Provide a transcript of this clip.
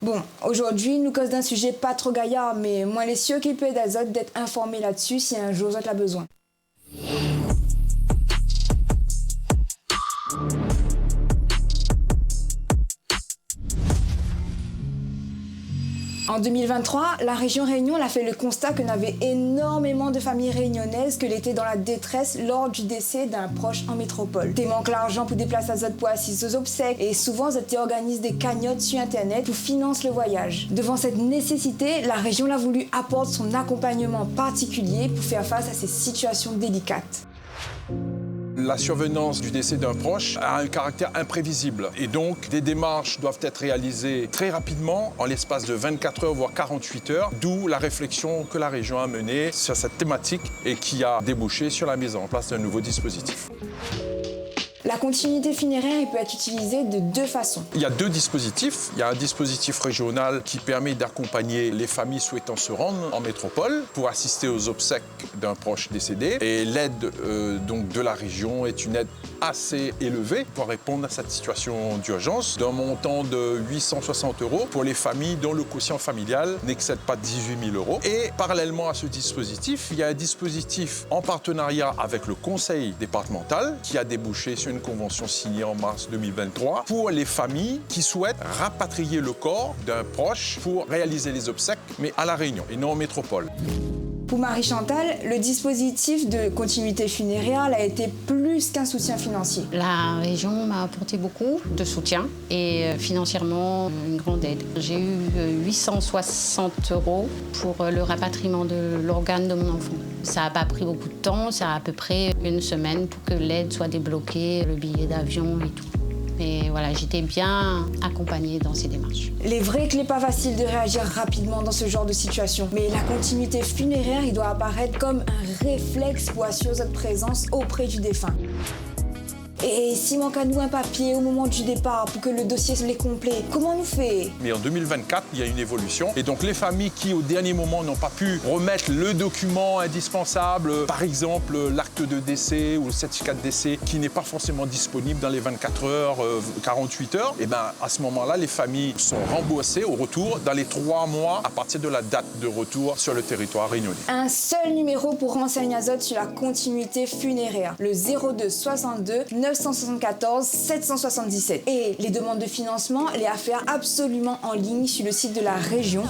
Bon, aujourd'hui, nous cause d'un sujet pas trop gaillard, mais moins les cieux qu'il peut aider Azote d'être informé là-dessus si un jour Azote a besoin. En 2023, la région Réunion a fait le constat qu'on avait énormément de familles réunionnaises qui étaient dans la détresse lors du décès d'un proche en métropole. T'es manque l'argent pour déplacer Azote pour assister aux obsèques et souvent Azote organise des cagnottes sur internet pour financer le voyage. Devant cette nécessité, la région a voulu apporter son accompagnement particulier pour faire face à ces situations délicates. La survenance du décès d'un proche a un caractère imprévisible et donc des démarches doivent être réalisées très rapidement, en l'espace de 24 heures voire 48 heures, d'où la réflexion que la région a menée sur cette thématique et qui a débouché sur la mise en place d'un nouveau dispositif. La continuité funéraire peut être utilisée de deux façons. Il y a deux dispositifs. Il y a un dispositif régional qui permet d'accompagner les familles souhaitant se rendre en métropole pour assister aux obsèques d'un proche décédé. Et l'aide donc de la région est une aide assez élevée pour répondre à cette situation d'urgence, d'un montant de 860 € pour les familles dont le quotient familial n'excède pas 18 000 €. Et parallèlement à ce dispositif, il y a un dispositif en partenariat avec le conseil départemental qui a débouché sur une convention signée en mars 2023 pour les familles qui souhaitent rapatrier le corps d'un proche pour réaliser les obsèques, mais à La Réunion et non en métropole. Pour Marie-Chantal, le dispositif de continuité funéraire a été plus qu'un soutien financier. La région m'a apporté beaucoup de soutien et financièrement une grande aide. J'ai eu 860 € pour le rapatriement de l'organe de mon enfant. Ça n'a pas pris beaucoup de temps, ça a à peu près une semaine pour que l'aide soit débloquée, le billet d'avion et tout. Mais voilà, j'étais bien accompagnée dans ces démarches. Il est vrai qu'il n'est pas facile de réagir rapidement dans ce genre de situation, mais la continuité funéraire, il doit apparaître comme un réflexe pour assurer votre présence auprès du défunt. Et s'il manque à nous un papier au moment du départ pour que le dossier soit complet, comment on nous fait? Mais en 2024, il y a une évolution. Et donc les familles qui, au dernier moment, n'ont pas pu remettre le document indispensable, par exemple l'acte de décès ou le certificat de décès, qui n'est pas forcément disponible dans les 24 heures, 48 heures, et bien à ce moment-là, les familles sont remboursées au retour dans les 3 mois à partir de la date de retour sur le territoire réunionnais. Un seul numéro pour renseigner Azote sur la continuité funéraire, le 02 62 974 777. Et les demandes de financement, les à faire absolument en ligne sur le site de la région.